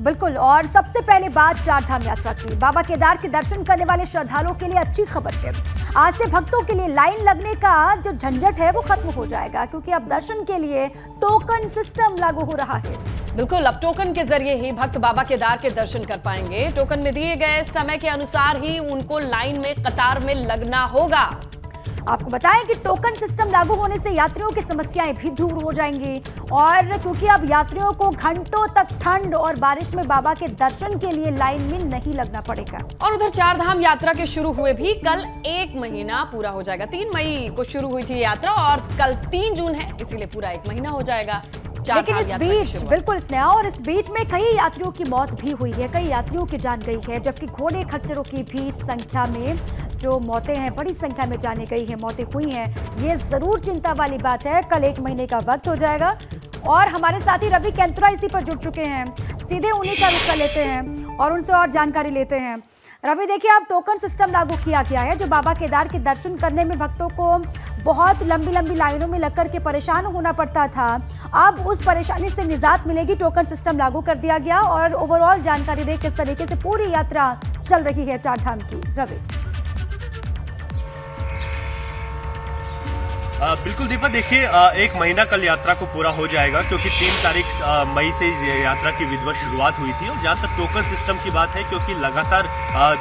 बिल्कुल। और सबसे पहले बात चार धाम यात्रा की। बाबा केदार के दर्शन करने वाले श्रद्धालुओं के लिए अच्छी खबर है। आज से भक्तों के लिए लाइन लगने का जो झंझट है वो खत्म हो जाएगा, क्योंकि अब दर्शन के लिए टोकन सिस्टम लागू हो रहा है। बिल्कुल, अब टोकन के जरिए ही भक्त बाबा केदार के दर्शन कर पाएंगे। टोकन में दिए गए समय के अनुसार ही उनको लाइन में कतार में लगना होगा। आपको बताएं कि टोकन सिस्टम लागू होने से यात्रियों की समस्याएं भी दूर हो जाएंगी, और क्योंकि अब यात्रियों को घंटों तक ठंड और बारिश में बाबा के दर्शन के लिए लाइन में नहीं लगना पड़ेगा। और उधर चार धाम यात्रा के शुरू हुए भी कल 1 महीना पूरा हो जाएगा। 3 मई को शुरू हुई थी यात्रा और कल 3 जून है, इसीलिए पूरा 1 महीना हो जाएगा। लेकिन इस बीच बिल्कुल स्नेहा, और इस बीच में कई यात्रियों की मौत भी हुई है, कई यात्रियों की जान गई है, जबकि घोड़े खच्चरों की भी संख्या में जो मौतें हैं, बड़ी संख्या में जाने गई है, मौतें हुई हैं। ये जरूर चिंता वाली बात है। कल 1 महीने का वक्त हो जाएगा और हमारे साथी रवि केंतुरा इसी पर जुड़ चुके हैं। सीधे उन्हीं का रुख कर लेते हैं और उनसे और जानकारी लेते हैं। रवि, देखिए, अब टोकन सिस्टम लागू किया गया है, जो बाबा केदार के दर्शन करने में भक्तों को बहुत लंबी लंबी लाइनों में लगकर के परेशान होना पड़ता था। अब उस परेशानी से निजात मिलेगी, टोकन सिस्टम लागू कर दिया गया। और ओवरऑल जानकारी दे किस तरीके से पूरी यात्रा चल रही है चार धाम की, रवि। बिल्कुल दीपा, देखिए 1 महीना कल यात्रा को पूरा हो जाएगा, क्योंकि 3 तारीख मई से यात्रा की विधिवत शुरुआत हुई थी। और जहां तक टोकन सिस्टम की बात है, क्योंकि लगातार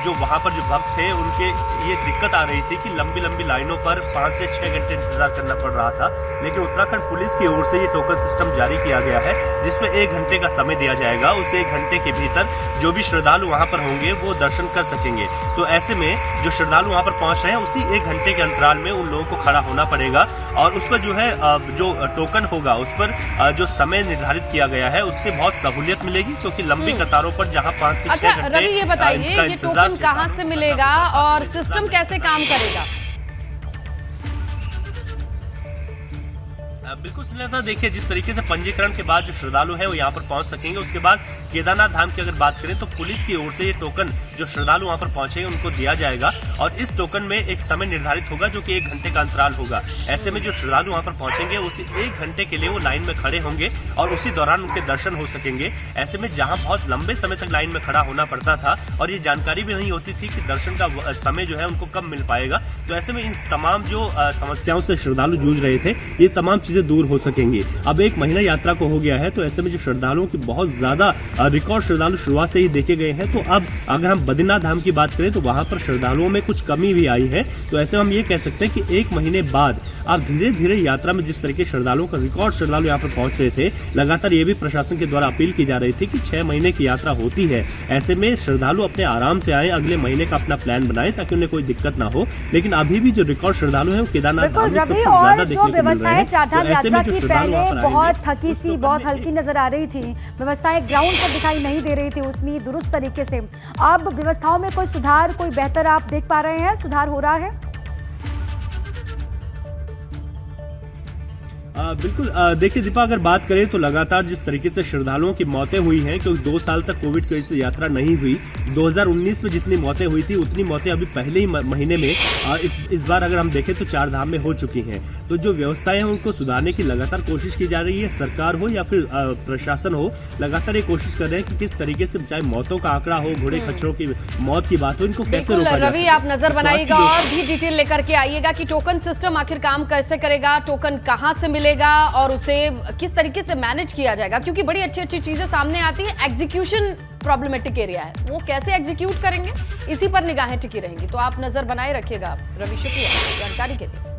जो वहां पर जो भक्त थे उनके ये दिक्कत आ रही थी कि लंबी लंबी लाइनों पर 5 से 6 घंटे इंतजार करना पड़ रहा था। लेकिन उत्तराखंड पुलिस की ओर से ये टोकन सिस्टम जारी किया गया है, जिसमें 1 घंटे का समय दिया जाएगा। उस 1 घंटे के भीतर जो भी श्रद्धालु वहां पर होंगे वो दर्शन कर सकेंगे। तो ऐसे में जो श्रद्धालु वहां पर पहुंच रहे हैं, उसी 1 घंटे के अंतराल में उन लोगों को खड़ा होना पड़ेगा। और उस पर जो है जो टोकन होगा उस पर जो समय निर्धारित किया गया है, उससे बहुत सहूलियत मिलेगी, क्योंकि लंबी कतारों पर जहां 5 से 6 घंटे। रवि, ये बताइए, ये टोकन कहां से मिलेगा और सिस्टम कैसे काम करेगा? बिल्कुल सुनिए, देखिए, जिस तरीके से पंजीकरण के बाद जो श्रद्धालु हैं वो यहाँ पर पहुंच सकेंगे। उसके बाद केदारनाथ धाम की अगर बात करें तो पुलिस की ओर से ये टोकन जो श्रद्धालु वहां पर पहुंचेंगे उनको दिया जाएगा। और इस टोकन में एक समय निर्धारित होगा, जो कि 1 घंटे का अंतराल होगा। ऐसे में जो श्रद्धालु वहां पर पहुंचेंगे उसी 1 घंटे के लिए वो लाइन में खड़े होंगे और उसी दौरान उनके दर्शन हो सकेंगे। ऐसे में जहाँ बहुत लंबे समय तक लाइन में खड़ा होना पड़ता था और ये जानकारी भी नहीं होती थी कि दर्शन का समय जो है उनको कब मिल पाएगा, तो ऐसे में इन तमाम जो समस्याओं से श्रद्धालु जूझ रहे थे, ये तमाम चीजें दूर हो सकेंगी। अब 1 महीना यात्रा को हो गया है, तो ऐसे में जो श्रद्धालुओं की बहुत ज्यादा रिकॉर्ड श्रद्धालु शुरुआत से ही देखे गए हैं। तो अब अगर हम बद्रीनाथ धाम की बात करें तो वहां पर श्रद्धालुओं में कुछ कमी भी आई है। तो ऐसे में हम ये कह सकते हैं कि 1 महीने बाद अब धीरे धीरे यात्रा में जिस तरीके श्रद्धालुओं का रिकॉर्ड श्रद्धालु यहाँ पर पहुंच रहे थे, लगातार ये भी प्रशासन के द्वारा अपील की जा रही थी कि 6 महीने की यात्रा होती है। ऐसे में श्रद्धालु अपने आराम से आए, अगले महीने का अपना प्लान बनाए, ताकि उन्हें कोई दिक्कत ना हो। लेकिन अभी भी जो रिकॉर्ड श्रद्धालु है वो केदारनाथ धाम में सबसे ज्यादा देखने को मिल रहे हैं। चारधाम यात्रा की पहले बहुत थकी सी, बहुत हल्की नजर आ रही थी, व्यवस्थाएं ग्राउंड पर दिखाई नहीं दे रही थी उतनी दुरुस्त तरीके से। अब व्यवस्थाओं में कोई सुधार, कोई बेहतर आप देख पा रहे हैं, सुधार हो रहा है? बिल्कुल, देखिए दीपा, अगर बात करें तो लगातार जिस तरीके से श्रद्धालुओं की मौतें हुई हैं, क्योंकि 2 साल तक कोविड की वजह से यात्रा नहीं हुई। 2019 में जितनी मौतें हुई थी उतनी मौतें अभी पहले ही महीने में इस बार अगर हम देखें तो 4 धाम में हो चुकी हैं। तो जो व्यवस्थाएं हैं उनको सुधारने की लगातार कोशिश की जा रही है। सरकार हो या फिर प्रशासन हो, लगातार ये कोशिश कर रहे हैं कि किस तरीके से चाहे मौतों का आंकड़ा हो, घोड़े खच्चरों की मौत की बात हो, इनको कैसे रोका जाए। रवि, आप नजर बनाइएगा और भी डिटेल लेकर के आइएगा कि टोकन सिस्टम आखिर काम कैसे करेगा, टोकन कहां से मिलेगा और उसे किस तरीके से मैनेज किया जाएगा, क्योंकि बड़ी अच्छी अच्छी चीजें सामने आती है। एग्जीक्यूशन प्रॉब्लमेटिक एरिया है, वो कैसे एग्जीक्यूट करेंगे, इसी पर निगाहें टिकी रहेंगी। तो आप नजर बनाए रखिएगा। रवि, शुक्रिया जानकारी के लिए।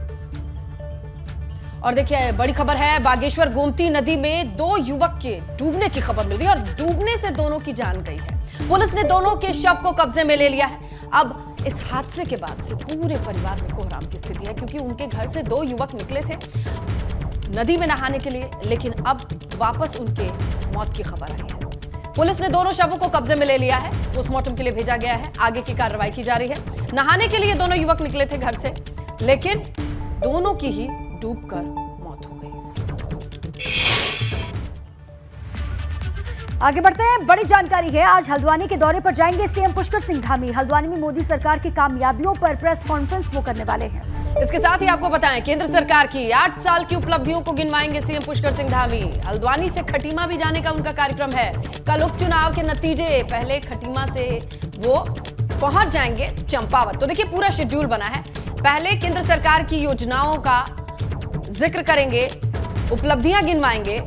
और देखिए, बड़ी खबर है, बागेश्वर गोमती नदी में 2 युवक के डूबने की खबर मिली और डूबने से दोनों की जान गई है। पुलिस ने दोनों के शव को कब्जे में ले लिया है। अब इस हादसे के बाद से पूरे परिवार में कोहराम की स्थिति है, क्योंकि उनके घर से 2 युवक निकले थे नदी में नहाने के लिए, लेकिन अब वापस उनके मौत की खबर आई है। पुलिस ने दोनों शवों को कब्जे में ले लिया है, पोस्टमार्टम के लिए भेजा गया है, आगे की कार्रवाई की जा रही है। नहाने के लिए दोनों युवक निकले थे घर से, लेकिन दोनों की ही डूबकर मौत हो गई। आगे बढ़ते हैं, बड़ी जानकारी है। आज हल्द्वानी के दौरे पर जाएंगे सीएम पुष्कर सिंह धामी। हल्द्वानी में मोदी सरकार की कामयाबियों पर प्रेस कॉन्फ्रेंस वो करने वाले हैं। इसके साथ ही आपको बताएं, केंद्र सरकार की 8 साल की उपलब्धियों को गिनवाएंगे सीएम पुष्कर सिंह धामी। हल्द्वानी से खटीमा भी जाने का उनका कार्यक्रम है। कल उपचुनाव के नतीजे, पहले खटीमा से वो पहुंच जाएंगे चंपावत। तो देखिए पूरा शेड्यूल बना है। पहले केंद्र सरकार की योजनाओं का जिक्र करेंगे, उपलब्धियां गिनवाएंगे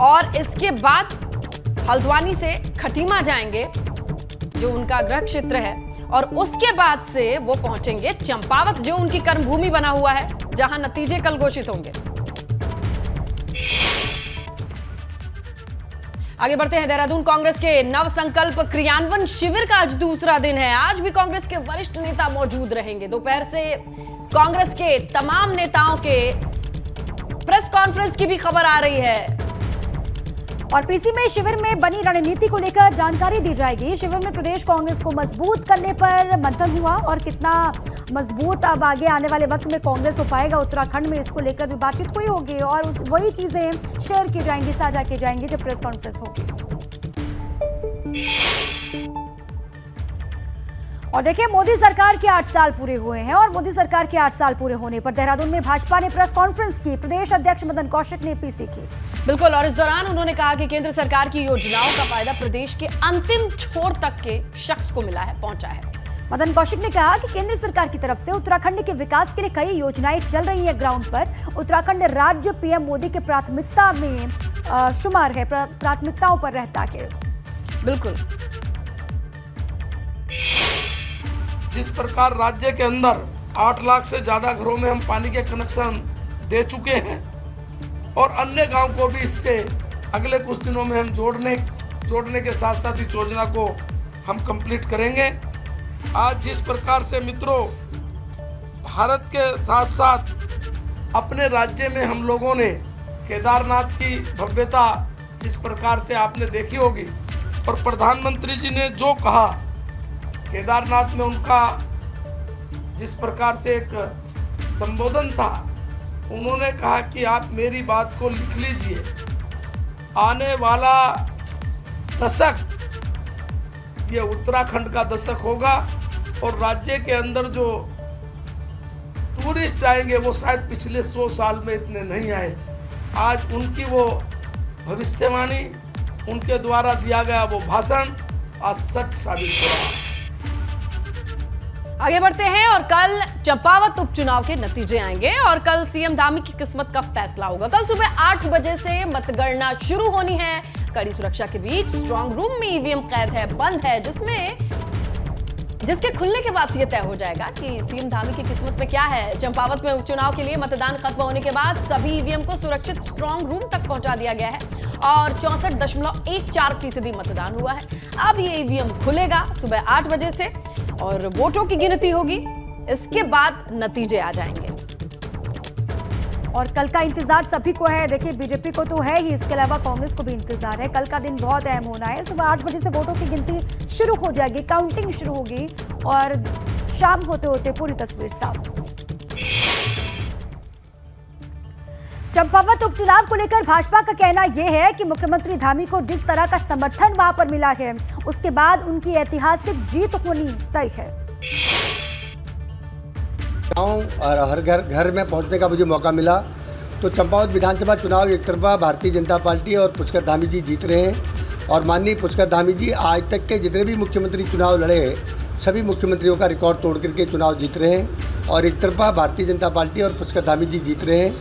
और इसके बाद हल्द्वानी से खटीमा जाएंगे जो उनका गृह क्षेत्र है, और उसके बाद से वो पहुंचेंगे चंपावत जो उनकी कर्मभूमि बना हुआ है, जहां नतीजे कल घोषित होंगे। आगे बढ़ते हैं। देहरादून कांग्रेस के नव संकल्प क्रियान्वयन शिविर का आज दूसरा दिन है। आज भी कांग्रेस के वरिष्ठ नेता मौजूद रहेंगे। दोपहर से कांग्रेस के तमाम नेताओं के प्रेस कॉन्फ्रेंस की भी खबर आ रही है और पीसी में शिविर में बनी रणनीति को लेकर जानकारी दी जाएगी। शिविर में प्रदेश कांग्रेस को मजबूत करने पर मंथन हुआ और कितना मजबूत अब आगे आने वाले वक्त में कांग्रेस हो पाएगा उत्तराखंड में, इसको लेकर भी बातचीत हुई होगी और वही चीजें शेयर की जाएंगी, साझा की जाएंगी जब प्रेस कॉन्फ्रेंस होगी। और देखिए, मोदी सरकार के 8 साल पूरे हुए हैं और मोदी सरकार के 8 साल पूरे होने पर देहरादून में भाजपा ने प्रेस कॉन्फ्रेंस की। प्रदेश अध्यक्ष मदन कौशिक ने पीसी की। बिल्कुल, और इस दौरान उन्होंने कहा कि केंद्र सरकार की योजनाओं का फायदा प्रदेश के अंतिम छोर तक के शख्स को मिला है, पहुंचा है। मदन कौशिक ने कहा कि केंद्र सरकार की तरफ से उत्तराखंड के विकास के लिए कई योजनाएं चल रही है ग्राउंड पर। उत्तराखंड राज्य पीएम मोदी के प्राथमिकता में शुमार है, प्राथमिकताओं पर रहता है। बिल्कुल, जिस प्रकार राज्य के अंदर 8 लाख से ज़्यादा घरों में हम पानी के कनेक्शन दे चुके हैं और अन्य गांव को भी इससे अगले कुछ दिनों में हम जोड़ने के साथ साथ इस योजना को हम कंप्लीट करेंगे। आज जिस प्रकार से मित्रों भारत के साथ साथ अपने राज्य में हम लोगों ने केदारनाथ की भव्यता जिस प्रकार से आपने देखी होगी और प्रधानमंत्री जी ने जो कहा, केदारनाथ में उनका जिस प्रकार से एक संबोधन था, उन्होंने कहा कि आप मेरी बात को लिख लीजिए, आने वाला दशक ये उत्तराखंड का दशक होगा और राज्य के अंदर जो टूरिस्ट आएंगे वो शायद पिछले 100 साल में इतने नहीं आए। आज उनकी वो भविष्यवाणी, उनके द्वारा दिया गया वो भाषण आज सच साबित हो रहा है। आगे बढ़ते हैं और कल चंपावत उपचुनाव के नतीजे आएंगे और कल सीएम धामी की किस्मत का फैसला होगा। कल सुबह 8 बजे से मतगणना शुरू होनी है। कड़ी सुरक्षा के बीच स्ट्रांग रूम में ईवीएम कैद है, बंद है, जिसके खुलने के बाद ये तय हो जाएगा कि सीएम धामी की किस्मत में क्या है। चंपावत में उपचुनाव के लिए मतदान खत्म होने के बाद सभी ईवीएम को सुरक्षित स्ट्रांग रूम तक पहुंचा दिया गया है और 64.14% मतदान हुआ है। अब ये ईवीएम खुलेगा सुबह 8 बजे से और वोटों की गिनती होगी। इसके बाद नतीजे आ जाएंगे और कल का इंतजार सभी को है। देखिए, बीजेपी को तो है ही, इसके अलावा कांग्रेस को भी इंतजार है। कल का दिन बहुत अहम होना है। सुबह 8 बजे से वोटों की गिनती शुरू हो जाएगी, काउंटिंग शुरू होगी और शाम होते होते पूरी तस्वीर साफ। चंपावत उपचुनाव को लेकर भाजपा का कहना यह है कि मुख्यमंत्री धामी को जिस तरह का समर्थन वहां पर मिला है, उसके बाद उनकी ऐतिहासिक जीत होनी तय है। और हर घर में पहुंचने का मुझे मौका मिला तो चंपावत विधानसभा चुनाव एक तरफा भारतीय जनता पार्टी और पुष्कर धामी जी जीत रहे हैं और माननीय पुष्कर धामी जी आज तक के जितने भी मुख्यमंत्री चुनाव लड़े हैं सभी मुख्यमंत्रियों का रिकॉर्ड तोड़ करके चुनाव जीत रहे हैं और एक तरफा भारतीय जनता पार्टी और पुष्कर धामी जी जीत रहे हैं।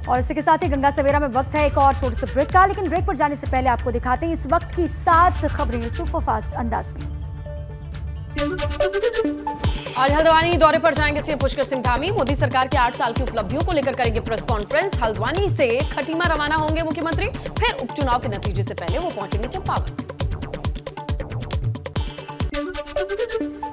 और इसी के साथ ही गंगा सवेरा में वक्त है एक और छोटे से ब्रेक का, लेकिन ब्रेक पर जाने से पहले आपको दिखाते हैं इस वक्त की 7 खबरें सुपरफास्ट अंदाज में। आज हल्द्वानी दौरे पर जाएंगे सीएम पुष्कर सिंह धामी। मोदी सरकार के 8 साल की उपलब्धियों को लेकर करेंगे प्रेस कॉन्फ्रेंस। हल्द्वानी से खटीमा रवाना होंगे मुख्यमंत्री, फिर उपचुनाव के नतीजे से पहले वो पहुंचेंगे चंपावत।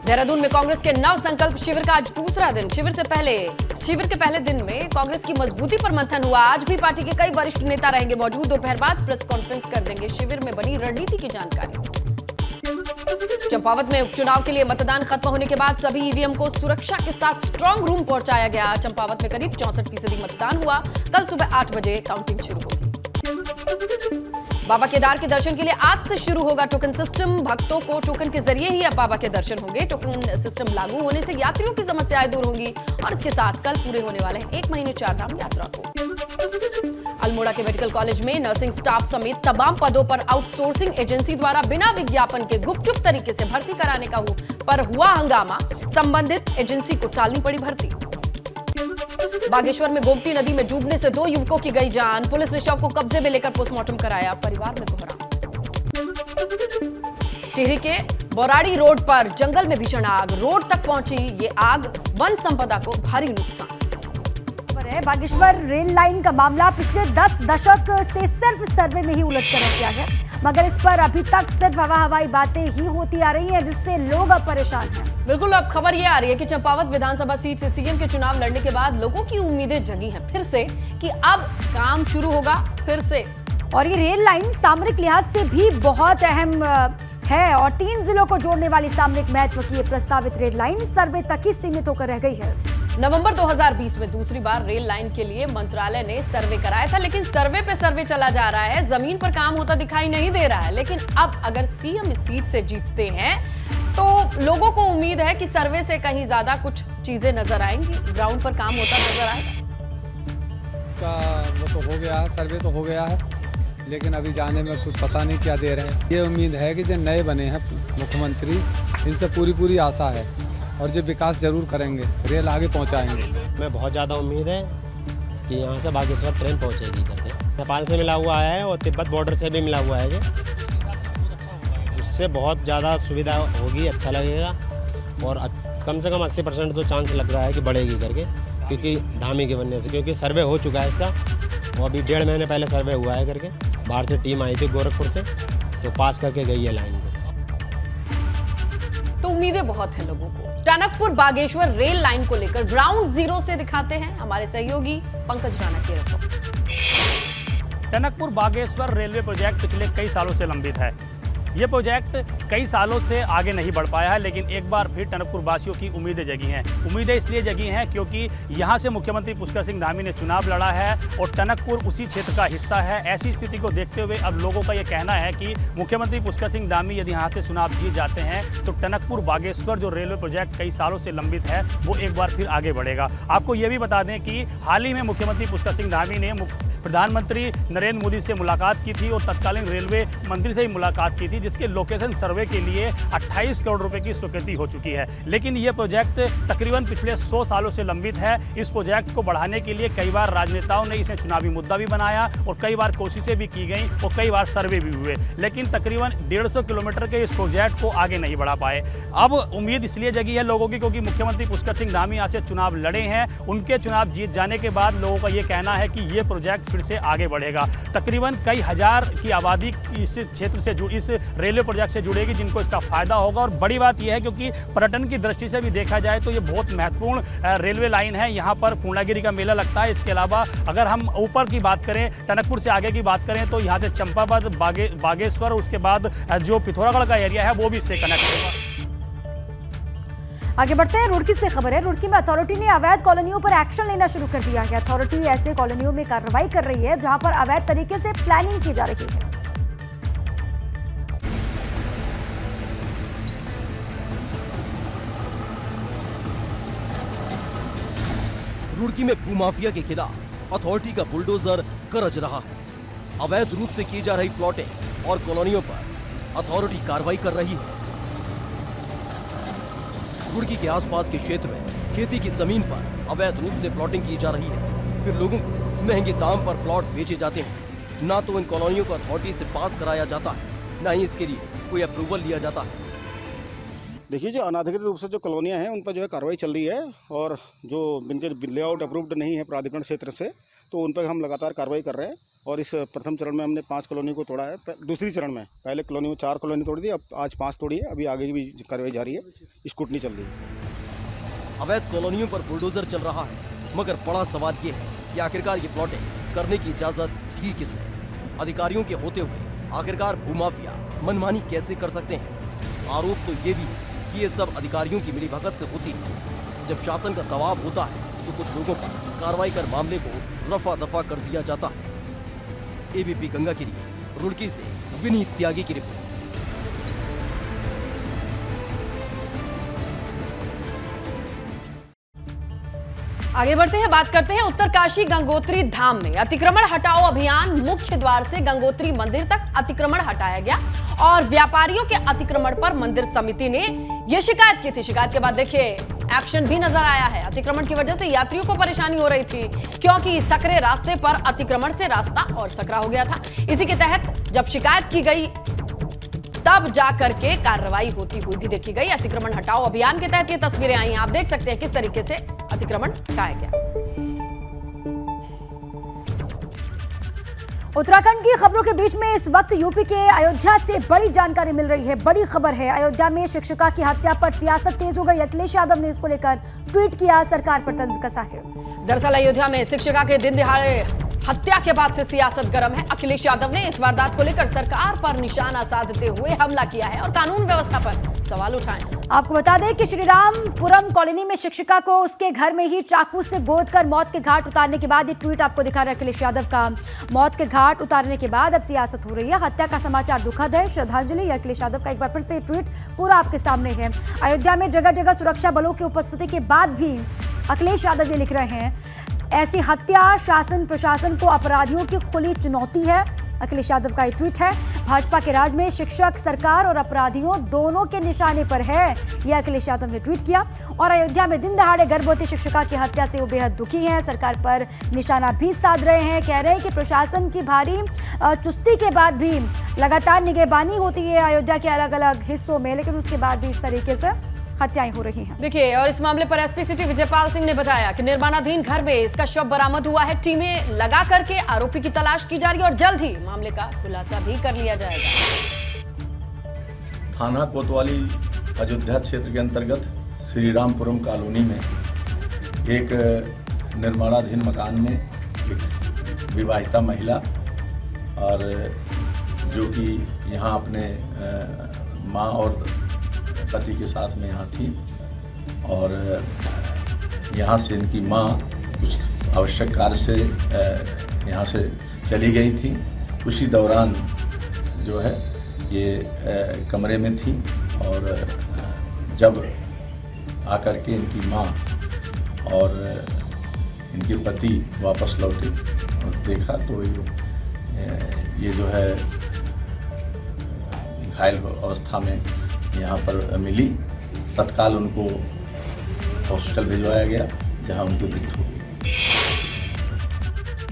देहरादून में कांग्रेस के नव संकल्प शिविर का आज दूसरा दिन। शिविर के पहले दिन में कांग्रेस की मजबूती पर मंथन हुआ। आज भी पार्टी के कई वरिष्ठ नेता रहेंगे मौजूद। दोपहर बाद प्रेस कॉन्फ्रेंस कर देंगे। शिविर में बनी रणनीति की जानकारी। चंपावत में उपचुनाव के लिए मतदान खत्म होने के बाद सभी ईवीएम को सुरक्षा के साथ स्ट्रांग रूम पहुंचाया गया। चंपावत में करीब 64% मतदान हुआ। कल सुबह 8 बजे काउंटिंग शुरू होगी। बाबा केदार के दर्शन के लिए आज से शुरू होगा टोकन सिस्टम। भक्तों को टोकन के जरिए ही अब बाबा के दर्शन होंगे। टोकन सिस्टम लागू होने से यात्रियों की समस्याएं दूर होंगी और इसके साथ कल पूरे होने वाले हैं 1 महीने 4 धाम यात्रा को। अल्मोड़ा के मेडिकल कॉलेज में नर्सिंग स्टाफ समेत तमाम पदों पर आउटसोर्सिंग एजेंसी द्वारा बिना विज्ञापन के गुपचुप तरीके से भर्ती कराने का पर हुआ हंगामा। संबंधित एजेंसी को टालनी पड़ी भर्ती। बागेश्वर में गोमती नदी में डूबने से 2 युवकों की गई जान। पुलिस ने शव को कब्जे में लेकर पोस्टमार्टम कराया। परिवार में कोहराम। टिहरी के बोराड़ी रोड पर जंगल में भीषण आग। रोड तक पहुंची ये आग, वन संपदा को भारी नुकसान। बागेश्वर रेल लाइन का मामला पिछले 10 दशक से सिर्फ सर्वे में ही उलझ कर रह गया है, मगर इस पर अभी तक सिर्फ हवाई बातें ही होती आ रही हैं, जिससे लोग अब परेशान हैं। बिल्कुल, अब खबर ये आ रही है कि चंपावत विधानसभा सीट से सीएम के चुनाव लड़ने के बाद लोगों की उम्मीदें जगी हैं फिर से कि अब काम शुरू होगा फिर से। और ये रेल लाइन सामरिक लिहाज से भी बहुत अहम है और 3 जिलों को जोड़ने वाली सामरिक महत्व की प्रस्तावित रेल लाइन सर्वे तक ही सीमित होकर रह गई है। नवंबर 2020 में दूसरी बार रेल लाइन के लिए मंत्रालय ने सर्वे कराया था, लेकिन सर्वे पे सर्वे चला जा रहा है, जमीन पर काम होता दिखाई नहीं दे रहा है। लेकिन अब अगर सीएम इस सीट से जीतते हैं तो लोगों को उम्मीद है कि सर्वे से कहीं ज्यादा कुछ चीजें नजर आएंगी, ग्राउंड पर काम होता नजर आएगा। वो तो हो गया है, सर्वे तो हो गया है, लेकिन अभी जाने में कुछ पता नहीं क्या दे रहे हैं। ये उम्मीद है कि जो नए बने हैं मुख्यमंत्री, इनसे पूरी आशा है और जो विकास जरूर करेंगे, रेल आगे पहुंचाएंगे। मैं बहुत ज़्यादा उम्मीद है कि यहाँ से बागेश्वर ट्रेन पहुँचेगी करके। नेपाल से मिला हुआ है और तिब्बत बॉर्डर से भी मिला हुआ है, उससे बहुत ज़्यादा सुविधा होगी, अच्छा लगेगा और कम से कम 80% तो चांस लग रहा है कि बढ़ेगी करके, क्योंकि धामी के बनने से, क्योंकि सर्वे हो चुका है इसका। वो अभी 1.5 महीने पहले सर्वे हुआ है करके, बाहर से टीम आई थी गोरखपुर से, तो पास करके गई है लाइन को। तो उम्मीदें बहुत हैं लोगों को। टनकपुर बागेश्वर रेल लाइन को लेकर ग्राउंड जीरो से दिखाते हैं हमारे सहयोगी पंकज राणा की report. Tanakpur Bageshwar railway project पिछले कई सालों से लंबित है। ये प्रोजेक्ट कई सालों से आगे नहीं बढ़ पाया है, लेकिन एक बार फिर टनकपुर वासियों की उम्मीदें जगी हैं। उम्मीदें इसलिए जगी हैं क्योंकि यहाँ से मुख्यमंत्री पुष्कर सिंह धामी ने चुनाव लड़ा है और टनकपुर उसी क्षेत्र का हिस्सा है। ऐसी स्थिति को देखते हुए अब लोगों का ये कहना है कि मुख्यमंत्री पुष्कर सिंह धामी यदि यहाँ से चुनाव जीत जाते हैं तो टनकपुर बागेश्वर जो रेलवे प्रोजेक्ट कई सालों से लंबित है वो एक बार फिर आगे बढ़ेगा। आपको ये भी बता दें कि हाल ही में मुख्यमंत्री पुष्कर सिंह धामी ने प्रधानमंत्री नरेंद्र मोदी से मुलाकात की थी और तत्कालीन रेलवे मंत्री से ही मुलाकात की थी, जिसके लोकेशन सर्वे के लिए 28 करोड़ रुपए की स्वीकृति हो चुकी है। लेकिन यह प्रोजेक्ट तकरीबन पिछले 100 सालों से लंबित है। इस प्रोजेक्ट को बढ़ाने के लिए कई बार राजनेताओं ने इसे चुनावी मुद्दा भी बनाया और कई बार कोशिशें भी की गई और कई बार सर्वे भी हुए, लेकिन तकरीबन 150 किलोमीटर के इस प्रोजेक्ट को आगे नहीं बढ़ा पाए। अब उम्मीद इसलिए जगी है लोगों की क्योंकि मुख्यमंत्री पुष्कर सिंह धामी यहाँ से चुनाव लड़े हैं। उनके चुनाव जीत जाने के बाद लोगों का ये कहना है कि ये प्रोजेक्ट फिर से आगे बढ़ेगा। तकरीबन कई हजार की आबादी इस क्षेत्र से इस रेलवे प्रोजेक्ट से जुड़ेगी, जिनको इसका फायदा होगा। और बड़ी बात यह है क्योंकि पर्यटन की दृष्टि से भी देखा जाए तो ये बहुत महत्वपूर्ण रेलवे लाइन है। यहाँ पर पूर्णागिरी का मेला लगता है। इसके अलावा अगर हम ऊपर की बात करें, टनकपुर से आगे की बात करें तो यहाँ से चंपावत, बागेश्वर, उसके बाद जो पिथौरागढ़ का एरिया है वो भी इससे कनेक्ट होगा। आगे बढ़ते हैं। रुड़की से खबर है। रुड़की में अथॉरिटी ने अवैध कॉलोनियों पर एक्शन लेना शुरू कर दिया है। अथॉरिटी ऐसे कॉलोनियों में कार्रवाई कर रही है जहां पर अवैध तरीके से प्लानिंग की जा रही है। रुड़की में भूमाफिया के खिलाफ अथॉरिटी का बुलडोजर गरज रहा है। अवैध रूप से की जा रही प्लॉटिंग और कॉलोनियों पर अथॉरिटी कार्रवाई कर रही है। रुड़की के आसपास के क्षेत्र में खेती की जमीन पर अवैध रूप से प्लॉटिंग की जा रही है। फिर लोगों को महंगे दाम पर प्लॉट बेचे जाते हैं। ना तो इन कॉलोनियों को अथॉरिटी से पास कराया जाता है, ना ही इसके लिए कोई अप्रूवल लिया जाता है। देखिए, जो अनाधिकृत रूप से जो कॉलोनियां हैं उन पर जो है कार्रवाई चल रही है और जो जिनके लेआउट अप्रूव्ड नहीं है प्राधिकरण क्षेत्र से, तो उन पर हम लगातार कार्रवाई कर रहे हैं। और इस प्रथम चरण में हमने 5 कॉलोनी को तोड़ा है। दूसरी चरण में पहले कॉलोनी में 4 कॉलोनी तोड़ी थी, अब आज 5 तोड़ी है। अभी आगे भी कार्रवाई जारी है, स्क्रूटनी चल रही है। अवैध कॉलोनियों पर बुलडोजर चल रहा है, मगर बड़ा सवाल ये है कि आखिरकार ये प्लॉटिंग करने की इजाजत दी किसने? अधिकारियों के होते हुए आखिरकार भूमाफिया मनमानी कैसे कर सकते हैं? आरोप तो ये भी है कि ये सब अधिकारियों की मिलीभगत से होती है। जब शासन का दबाव होता है तो कुछ लोगों पर कार्रवाई कर मामले को रफा दफा कर दिया जाता है। एबीपी गंगा के लिए रुड़की से विनीत त्यागी की रिपोर्ट। आगे बढ़ते हैं, बात करते हैं उत्तरकाशी गंगोत्री धाम में अतिक्रमण हटाओ अभियान। मुख्य द्वार से गंगोत्री मंदिर तक अतिक्रमण हटाया गया और व्यापारियों के अतिक्रमण पर मंदिर समिति ने यह शिकायत की थी। शिकायत के बाद देखिए एक्शन भी नजर आया है। अतिक्रमण की वजह से यात्रियों को परेशानी हो रही थी क्योंकि सकरे रास्ते पर अतिक्रमण से रास्ता और सकरा हो गया था। इसी के तहत जब शिकायत की गई तब जाकर के कार्रवाई होती हुई भी देखी गई। अतिक्रमण हटाओ अभियान के तहत ये तस्वीरें आई हैं, आप देख सकते हैं किस तरीके से अतिक्रमण हटाया गया। उत्तराखंड की खबरों के बीच में इस वक्त यूपी के अयोध्या से बड़ी जानकारी मिल रही है। बड़ी खबर है, अयोध्या में शिक्षिका की हत्या पर सियासत तेज हो गई। अखिलेश यादव ने इसको लेकर ट्वीट किया, सरकार पर तंज कसा है। दरअसल अयोध्या में शिक्षिका के दिन दिहाड़े हत्या के बाद से सियासत गर्म है। अखिलेश यादव ने इस वारदात को लेकर सरकार पर निशाना साधते हुए हमला किया है और कानून व्यवस्था पर सवाल उठाए। आपको बता दें कि श्रीरामपुरम कॉलोनी में शिक्षिका को उसके घर में ही चाकू से गोदकर मौत के घाट उतारने के बाद ये ट्वीट आपको दिखा रहा है अखिलेश यादव का। मौत के घाट उतारने के बाद अब सियासत हो रही है। हत्या का समाचार दुखद है, श्रद्धांजलि। अखिलेश यादव का एक बार फिर से ट्वीट पूरा आपके सामने है। अयोध्या में जगह जगह सुरक्षा बलों की उपस्थिति के बाद भी अखिलेश यादव ये लिख रहे हैं, ऐसी हत्या शासन प्रशासन को अपराधियों की खुली चुनौती है। अखिलेश यादव का ये ट्वीट है। भाजपा के राज में शिक्षक सरकार और अपराधियों दोनों के निशाने पर है, यह अखिलेश यादव ने ट्वीट किया। और अयोध्या में दिन दहाड़े गर्भवती शिक्षिका की हत्या से वो बेहद दुखी हैं, सरकार पर निशाना भी साध रहे हैं। कह रहे हैं कि प्रशासन की भारी चुस्ती के बाद भी लगातार निगहबानी होती है अयोध्या के अलग अलग हिस्सों में, लेकिन उसके बाद भी इस तरीके से हत्याएं हो रही हैं। देखिए, और इस मामले पर एसपी सिटी विजयपाल सिंह ने बताया कि निर्माणाधीन घर में इसका शव बरामद हुआ है। टीमें लगा करके आरोपी की तलाश की जा रही है और जल्द ही मामले का खुलासा भी कर लिया जाएगा। थाना कोतवाली अयोध्या क्षेत्र के अंतर्गत श्रीरामपुरम कॉलोनी में एक निर्माणाधीन मकान में एक विवाहिता महिला और जो कि यहाँ अपने माँ और पति के साथ में यहाँ थी और यहाँ से इनकी माँ कुछ आवश्यक कार्य से यहाँ से चली गई थी। उसी दौरान जो है ये कमरे में थी और जब आकर के इनकी माँ और इनके पति वापस लौटे और देखा तो ये जो है घायल अवस्था में यहाँ पर मिली। तत्काल उनको हॉस्पिटल भिजवाया गया जहाँ उनकी मृत्यु हो गई।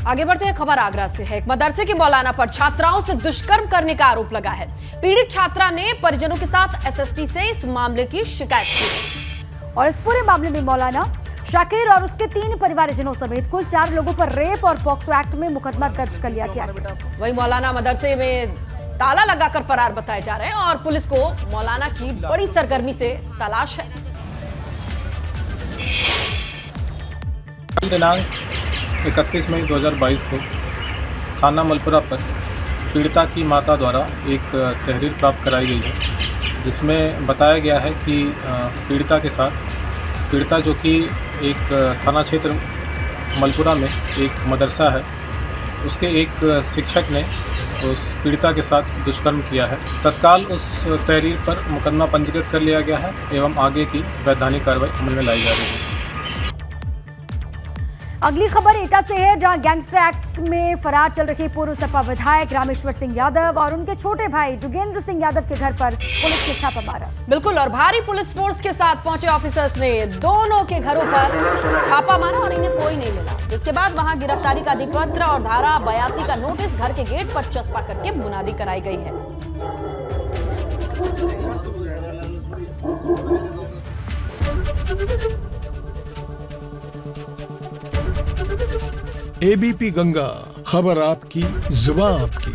आगे बढ़ते हैं, खबर आगरा से है। एक मदरसे के मौलाना पर छात्राओं से दुष्कर्म करने का आरोप लगा है। पीड़ित छात्रा ने परिजनों के साथ एसएसपी से इस मामले की शिकायत की और इस पूरे मामले में मौलाना शाकिर और उसके 3 परिवारजनों समेत कुल 4 लोगों पर रेप और पॉक्सो एक्ट में मुकदमा दर्ज कर लिया गया है। वही मौलाना मदरसे में ताला लगाकर फरार बताए जा रहे हैं और पुलिस को मौलाना की बड़ी सरगर्मी से तलाश है। दिनांक 31 मई 2022 को थाना मलपुरा पर पीड़िता की माता द्वारा एक तहरीर प्राप्त कराई गई है, जिसमें बताया गया है कि पीड़िता के साथ पीड़िता जो कि एक थाना क्षेत्र मलपुरा में एक मदरसा है, उसके एक शिक्षक ने उस पीड़िता के साथ दुष्कर्म किया है। तत्काल उस तहरीर पर मुकदमा पंजीकृत कर लिया गया है एवं आगे की वैधानिक कार्रवाई अमल में लाई जा रही है। अगली खबर एटा से है, जहां गैंगस्टर एक्ट में फरार चल रहे पूर्व सपा विधायक रामेश्वर सिंह यादव और उनके छोटे भाई जोगेंद्र सिंह यादव के घर पर पुलिस ने छापा मारा। बिल्कुल, और भारी पुलिस फोर्स के साथ पहुंचे ऑफिसर्स ने दोनों के घरों पर छापा मारा और इन्हें कोई नहीं मिला, जिसके बाद वहां गिरफ्तारी का अधिपत्र और धारा 82 का नोटिस घर के गेट पर चस्पा करके मुनादी कराई गई है। एबीपी गंगा, खबर आपकी, जुबान आपकी।